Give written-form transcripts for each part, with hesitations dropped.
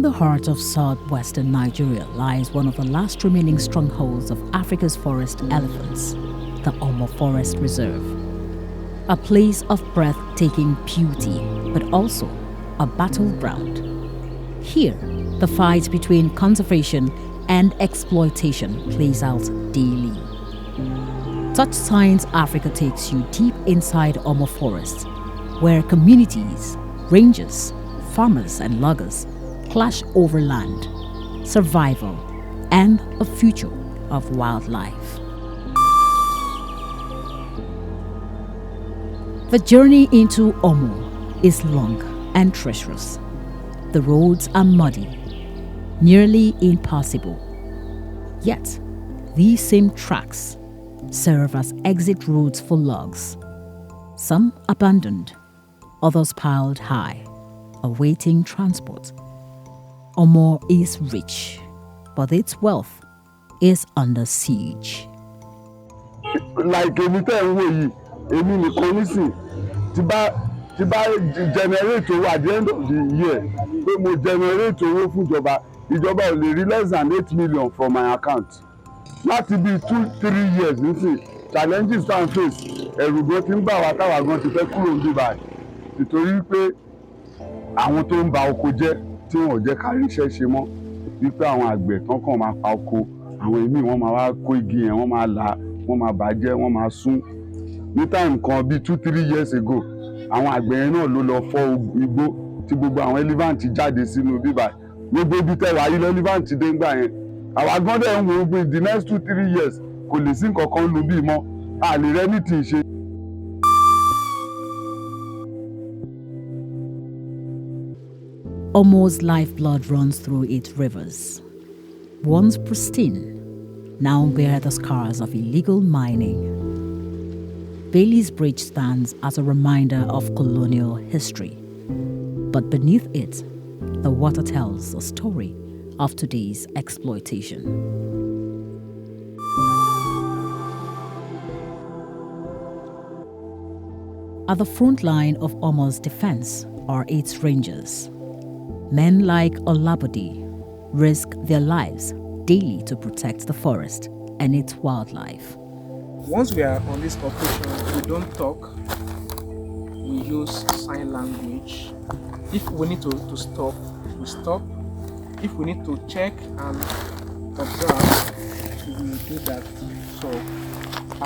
the heart of southwestern Nigeria lies one of the last remaining strongholds of Africa's forest elephants, the Omo Forest Reserve. A place of breathtaking beauty, but also a battleground. Here, the fight between conservation and exploitation plays out daily. Touch Science Africa takes you deep inside Omo Forest, where communities, rangers, farmers and loggers clash over land, survival, and a future of wildlife. The journey into Omo is long and treacherous. The roads are muddy, nearly impassable. Yet, these same tracks serve as exit routes for logs. Some abandoned, others piled high, awaiting transport. Omo is rich, but its wealth is under siege. Like anytime we nìkan tí bá generate owó at the end of the year pé mo generate owó fún ìjọba ò lè rí less than 8 million from my account láti bí 2-3 years nísìn challenges tá n face ẹ̀rù gan ti ń bà wá táwa gan ti fẹ́ kúrò níbí báyìí nítorí pé àwọn tó ń ba oko jẹ́ tí wọn ò jẹ́ ká ríṣẹ́ ṣe mọ́ wípé àwọn àgbẹ̀ tán kàn máa pa oko àwọn ìmíì wọ́n máa wá kó igi yẹn wọ́n máa là wọ́n máa bàjẹ́ wọ́n máa sún ní time kan bíi 2-3 years ago àwọn àgbẹ̀ yẹn náà ló lọ fọ́ igbó tí gbogbo àwọn elephant jáde sínú bíbá gbogbo ibi tẹ́wàá yìí lọ elephant dé ńgbà yẹn àwa gan dẹ̀ ń wo pé the next 2-3 years kò lè sí nǹkan kan lu bíi mọ́ a lè rẹ́ ní tì í ṣe. Omo's lifeblood runs through its rivers. Once pristine, now bear the scars of illegal mining. Bailey's Bridge stands as a reminder of colonial history. But beneath it, the water tells a story of today's exploitation. At the front line of Omo's defense are its rangers. Men like Olabode risk their lives daily to protect the forest and its wildlife. Once we are on this operation, we don't talk, we use sign language. If we need to stop, we stop. If we need to check and observe, we do that. So,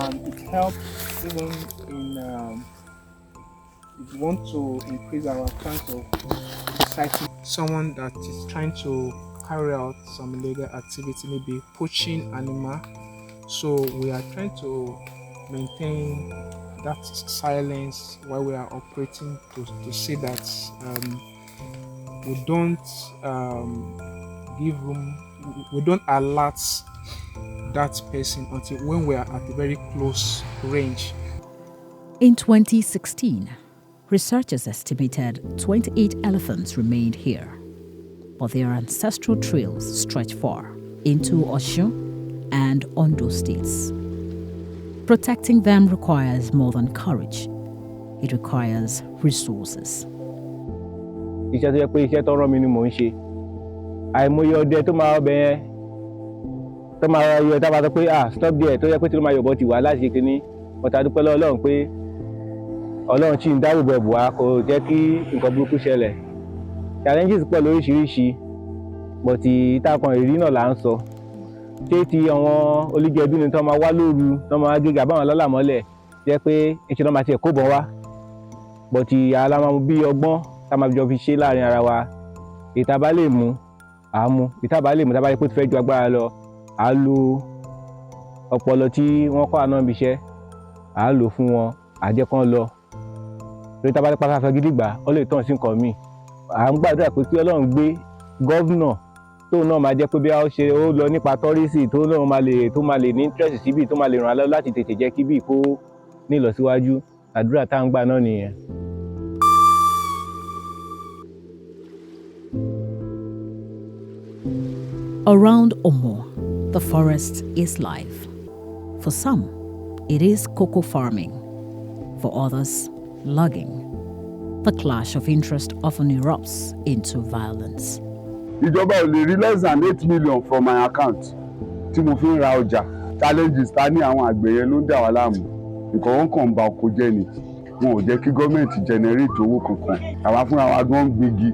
and it helps even in, if we want to increase our chance of citing someone that is trying to carry out some illegal activity, maybe poaching animal. So we are trying to maintain that silence while we are operating to see that we don't give room, we don't alert that person until when we are at a very close range. In 2016, researchers estimated 28 elephants remained here, but their ancestral trails stretch far into Osun and Ondo states. Protecting them requires more than courage. It requires resources. Iṣẹ́ tó yẹ pé iṣẹ́ tó rán mi ni mò ń ṣe. Àìmọye ọdẹ tó máa ọbẹ̀ yẹn tó máa yọ tá a bá sọ pé stop there tó yẹ pé tí ló máa yọ̀bọ̀ ti wà láti ṣe kínní. Ọ̀tá dúpẹ́ lọ́wọ́ Ọlọ́run pé Ọlọ́run tí ń dáàbò bò wá kò jẹ́ kí nǹkan burúkú ṣẹlẹ̀. Challenges pọ̀ lóríṣiríṣi, but ìtàkùn ìrírí náà là ń sọ. Ṣé ti àwọn olùjẹ́bí ni tó máa wá lóru tó máa gé gàbáwọn lọ́làmọ́lẹ̀ jẹ́ pé ìṣẹ́ náà máa tiẹ̀ kó bọ̀ wá. But alámọ̀ bí ọgbọ́n tá a máa jọ fi ṣe láàrin ara wa. Ìta bá lè mú à mú, ìta bá lè mú tá a bá rí pé ó ti fẹ́ ju agbára lọ à lo ọpọlọ tí wọ́n kọ́ àná ibi iṣẹ́ à lò fún wọn àjẹkán lọ. Lórí tá a bá pàṣẹ aṣọ gidi gbà ó lè tàn sí nǹkan míì. À ń gbàdúrà pé kí Ọlọ́run gbé gọ́vnà tóun náà máa jẹ́ pé bí a ṣe ó lọ nípa tọ́rísì tó náà máa lè ní interest síbí tó máa lè ràn án lọ láti tètè jẹ́ kí bí kó ní ìlọsíwájú. Àdúrà tá à ń gbà náà nìyẹn. Around Omo, the forest is life. For some, it is cocoa farming. For others, logging. The clash of interest often erupts into violence. ìjọba ò lè rí less than 8 million from my account tí mo fi ń ra ọjà. Challenges ta ní àwọn àgbẹ̀ yẹn ló ń dà wá láàmú nǹkan wọn kàn ń ba oko jẹ́ ni wọn ò jẹ́ kí gọ́ọ̀mẹ̀ntì generate owó kankan. Àwa fúnra wa gan ń gbégi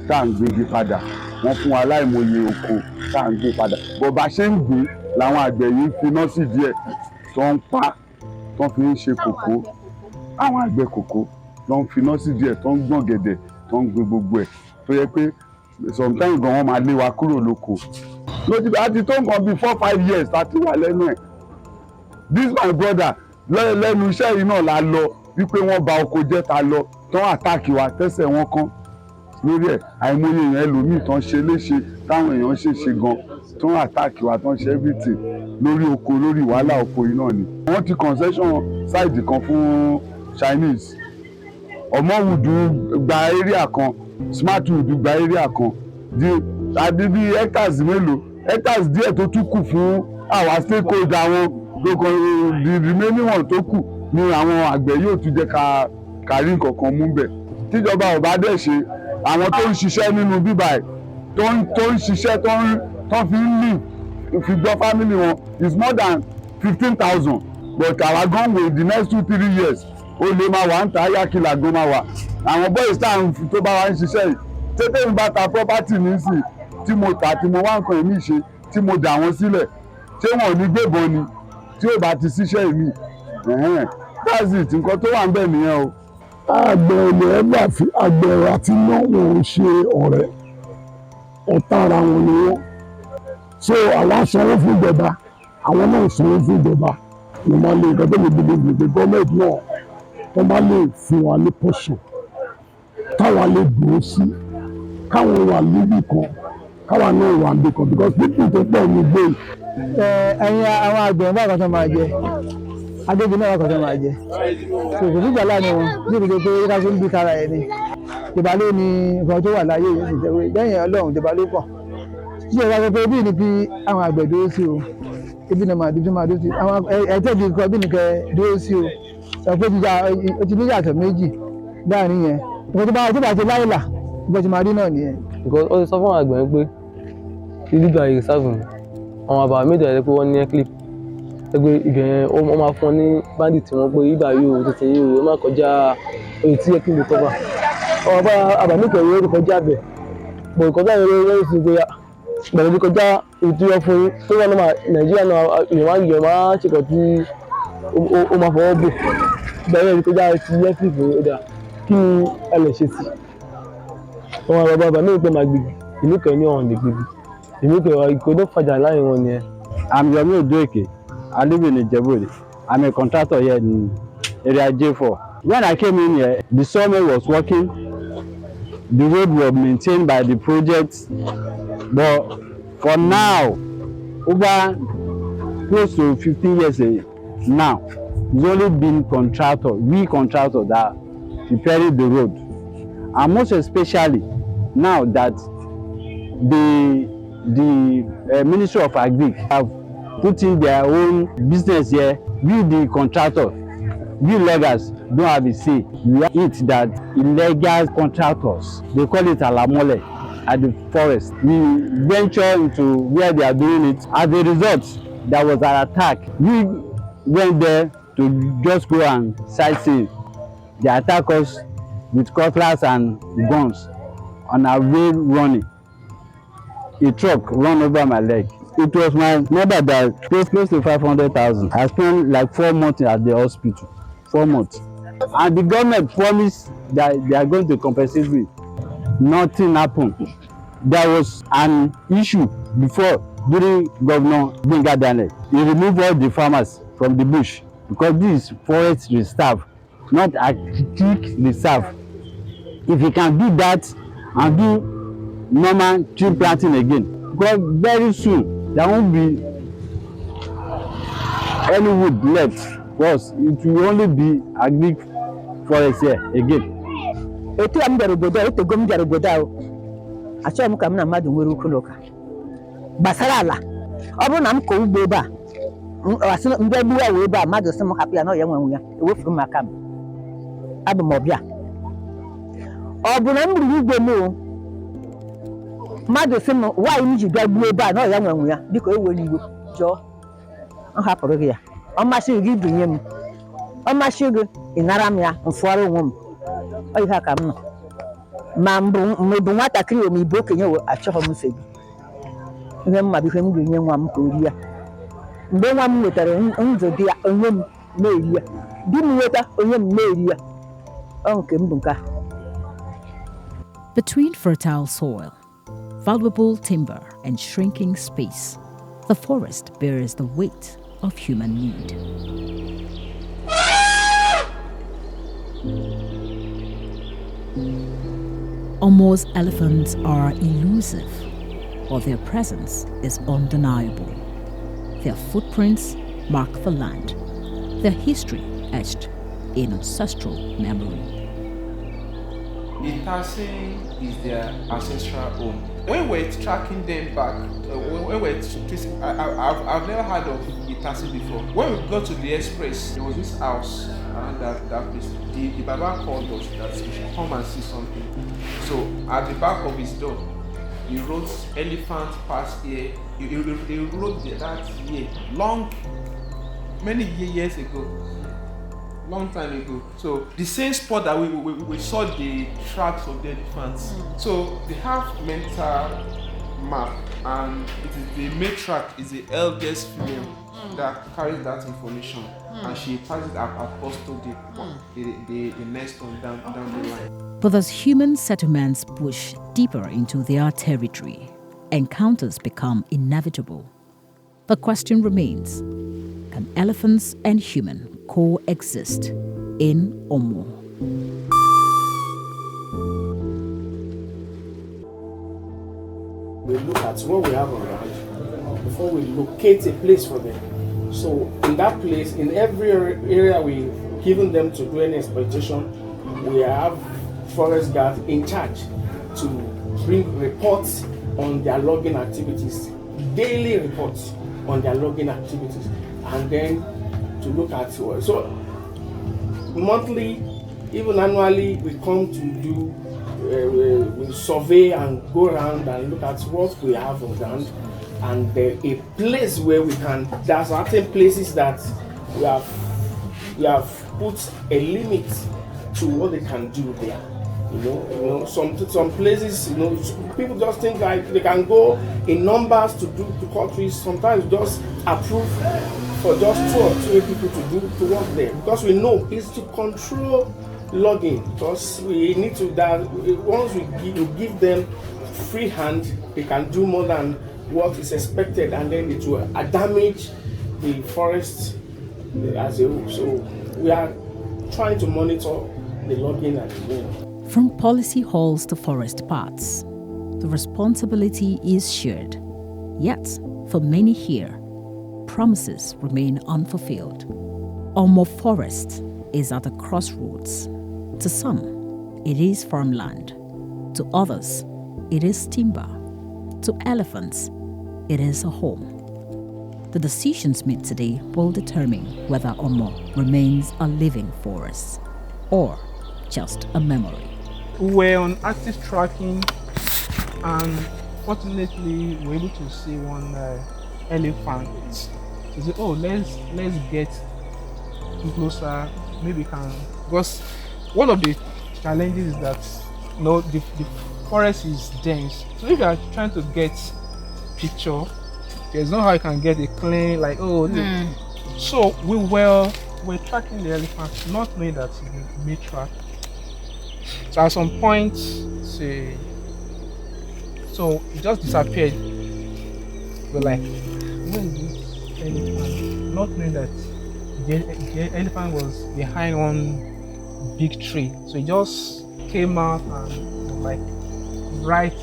tá à ń gbégi padà wọ́n fún wa láìmọye oko tá à ń gbé padà bó bá ṣe ń gbé làwọn àgbẹ̀ yìí ń finá sí díẹ̀ tó ń pa tó fi ń ṣe kòkó àwọn àgbẹ̀ kòkó tó ń finá sí díẹ̀ tó ń gbọ̀n gẹ̀dẹ̀ tó ń gbé gbogbo ẹ̀ tó yẹ pé sometimes gan wọ́n máa lé wa kúrò lóko lójú àti tó nǹkan bíi 4-5 years tá a ti wà lẹ́nu ẹ̀ this my brother lẹ́nu iṣẹ́ yìí náà la lọ wípé wọ́n ba oko jẹ́ ta lọ tán àtàkì wa tẹ́sẹ̀ wọn kán lórí ẹ̀ àìmọye èèyàn ẹlòmíì tán ṣe léṣe táwọn èèyàn ṣe gan tán àtàkì wa tán ṣe everything lórí oko lórí wàhálà oko yìí náà ni. wọ́n ti concession side kan fún Chinese Omowood gba area kan Smartwood gba area kan àbí bíi hectares mélòó hectares díẹ̀ tó tún kù fún àwa stakeholder wọn lókan the remaining one tó kù ni àwọn àgbẹ̀ yóò tún jẹ́ ká rí nǹkan kan mú bẹ̀. tíjọba ò bá dẹ̀ ṣe àwọn tó ń ṣiṣẹ́ nínú bíbá ẹ̀ tó ń ṣiṣẹ́ tó fi ń live fi gbọ́ family wọn is more than 15,000 but àwa gan wo the next 2-3 years ó lè máa wà ń ta ayákìlá gan máa wà àwọn boys tó bá wa ń ṣiṣẹ́ yìí tètè ń bá ta property nísìn tí mo tà tí mo wá nǹkan èmi ṣe tí mo dà wọ́n sílẹ̀ ṣé wọn ò ní gbébọn ni tí ò bá ti ṣiṣẹ́ èmi that's it nǹkan tó wà ń bẹ̀ nìyẹn o. àgbẹ̀ ilẹ̀ ẹgbà fi àgbẹ̀ àti iná wọn ò ṣe ọ̀rẹ́ ọ̀tá ara wọn ni wọ́n so àwa sanwó fún ìjọba àwọn náà sanwó fún ìjọba mo máa lè nǹkan tó lè gbogbo gbogbo gọ́ọ̀mẹ̀ntì náà wọ́n bá lè fún wa ní pọ̀ṣọ̀ táwa lè dúró sí káwọn wà níbì kan káwa náà wà níbì kan because people tó pọ̀ ní gbé. ẹ̀yin àwọn àgbẹ̀ bá àkọ́tọ̀ máa jẹ adébí náà àkọ́tọ̀ máa jẹ kò sí ìjà láàrin wọn ní ìdíje pé ká ṣe ń bí tara ẹ̀ ni ìbálò ni nǹkan tó wà láyé yìí ti jẹ́ pé lẹ́yìn ọlọ́run ìbálò pọ̀ ṣíṣe ìwà pé bí ni bí àwọn àgbẹ̀ dúró sí o ibi náà máa dúró sí àwọn ẹ̀ẹ́dẹ́gbẹ̀ nǹkan bí nìkẹ́ dúró sí o sọ pé ó ti ní yàtọ̀ méjì láàrin yẹn nǹkan tó bá ti láìlà bó ti máa rí náà nìyẹn. because ó ti sọ fún àwọn àgbẹ̀ pé ìdígbà yìí sáfùn àwọn àbàwọ̀ méjì rẹ̀ pé wọ́n ní clip ẹgbẹ́ ibẹ̀ yẹn wọ́n máa fún ọ ní bandit wọn pé ibà yóò tètè yóò ó má kọjá oye tí clip lè kọ́ba àwọn àbàwọ̀ méjì rẹ̀ ó kọjá bẹ̀ bọ̀ ìkọjá yẹn ló sì gbé bẹ̀rẹ̀ bí kọjá ìtúyọ fún yín tó wọ́n náà Nàìjíríà náà èèyàn máa ṣèkọ̀ tí ó máa fọwọ́ bò bẹ̀rẹ̀ bí kọjá ti yẹ clip ó dà kí ẹ lè ṣe sí àwọn bàbá mi pé máa gbègbè ìlú kan ní ọ̀hún lè gbègbè ìlú kan ìkòdó fàjà láàrin wọn nìyẹn. I'm Yomi Odoke. I live in Ijebu. I'm a contractor here in area J4. When I came in here, the sawmill was working. The road was maintained by the project. But for now, over close to 15 years now, it's only been we contractors that preparing the road. And most especially now that the Ministry of Agric have put in their own business here, we the contractors, we loggers don't have a say. We hate that illegal contractors, they call it alamole at the forest. We venture into where they are doing it. As a result, there was an attack. We went there to just go and sightsee. They attacked us with cutlass and guns on our way running. A truck ran over my leg. It was my mother that paid close to 500,000. I spent like 4 months at the hospital. 4 months. And the government promised that they are going to compensate me. Nothing happened. There was an issue before during Governor Gbenga Daniel. He removed all the farmers from the bush because this is forest reserve, not agric reserve. If he can do that and do normal tree planting again, because very soon there won't be any wood left for us. It will only be agric forest here again. Etu am bịara obodo a etego m bịara obodo a achọghị m ka m na mmadụ nwere ukoloka gbasara ala. Ọ bụrụ na m kọọ ugbo ebe a asị mgbe egbuwa wee ebe a mmadụ sị m hapụ ya na ọ ya nwenwe ya ewefuru m aka m abụ m ọbịa. Ọ bụ na m gburu ugbo m mmadụ sị m nwaanyị m ji bịa gbuo ebe a na ọ ya nwenwe ya biko ewere iwe jụọ m hapụrụ gị ya ọ masịrị gị binye m ọ masị gị ị nara m ya mfụọrọ onwe m ọ ihe a ka m nọ ma mgbe bụ nwatakịrị ma ibu okenye achọghị m nsogbu ihe mma bụ ihe m ga-enye nwa m ka o rie ya mgbe nwa m nwetara ndụ dị ya onye m na-eri ya di m nweta onye m na-eri ya ọ nke m bụ nke a. Between fertile soil, valuable timber, and shrinking space, the forest bears the weight of human need. Omo's elephants are elusive, but their presence is undeniable. Their footprints mark the land, their history etched in ancestral memory. Dajie is their ancestral home. When we're tracking them back, when we're tracing, I've never heard of Dajie before. When we got to the express, there was this house around that place. The Baba called us that we should come and see something. So at the back of his door, he wrote "Elephant Pass Here." He wrote that year, many years ago. Long time ago. So the same spot that we saw the tracks of the elephants. So they have mental map, and it is the matriarch is the eldest female that carries that information, and she passes it across to the next one down the line. But as human settlements push deeper into their territory, encounters become inevitable. The question remains: can elephants and human coexist in Omo? We look at what we have around before we locate a place for them. So in that place, in every area we've given them to do any exploitation, we have forest guards in charge to bring reports on their logging activities, daily reports on their logging activities, and then to look at so monthly, even annually, we come to do we survey and go around and look at what we have on ground, and a place where we can. There are certain places that we have put a limit to what they can do there. You know, some places, people just think like they can go in numbers to do to countries. Sometimes just approve for just 2 or 3 people to work there, because we know it's to control logging. Because we need to that once we give them free hand, they can do more than what is expected, and then it will damage the forest as a whole. So we are trying to monitor the logging at the moment. From policy halls to forest paths, the responsibility is shared. Yet, for many here, promises remain unfulfilled. Omo Forest is at a crossroads. To some, it is farmland. To others, it is timber. To elephants, it is a home. The decisions made today will determine whether Omo remains a living forest or just a memory. We were on active tracking, and fortunately we were able to see one elephant. So say, oh, let's get closer. Maybe we can, because one of the challenges is that the forest is dense. So if you are trying to get picture, there's no how you can get a clean So we're tracking the elephant, not knowing that we may track. So at some point, so it just disappeared. We're like, where is this elephant? Not knowing that the elephant was behind one big tree. So it just came out and like right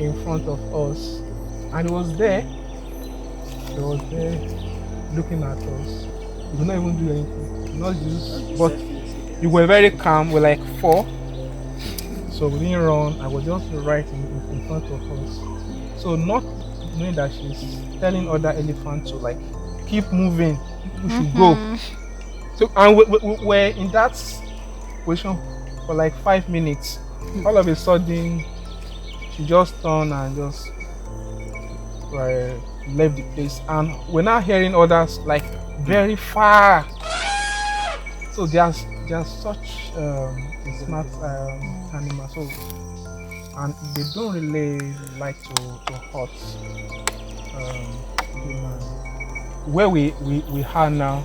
in front of us. And it was there. It was there looking at us. We could not even do anything. Not just, but we were very calm. We're like 4, so we didn't run. I was just right in front of us. So not knowing that she's telling other elephants to like keep moving, we should go. So and we were in that position for like 5 minutes. All of a sudden, she just turned and just left the place, and we're now hearing others like very far. So they are such smart animals. So, and they don't really like to hurt human. Where we are now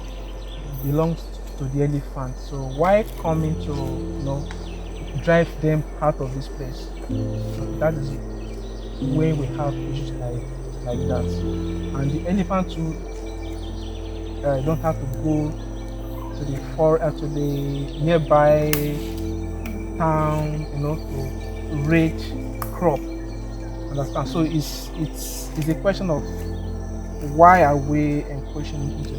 belongs to the elephant. So why coming to drive them out of this place? So that is where we have issues like that. And the elephant too don't have to go to to the nearby town, to raid crop. Understand? So it's a question of why are we encroaching into the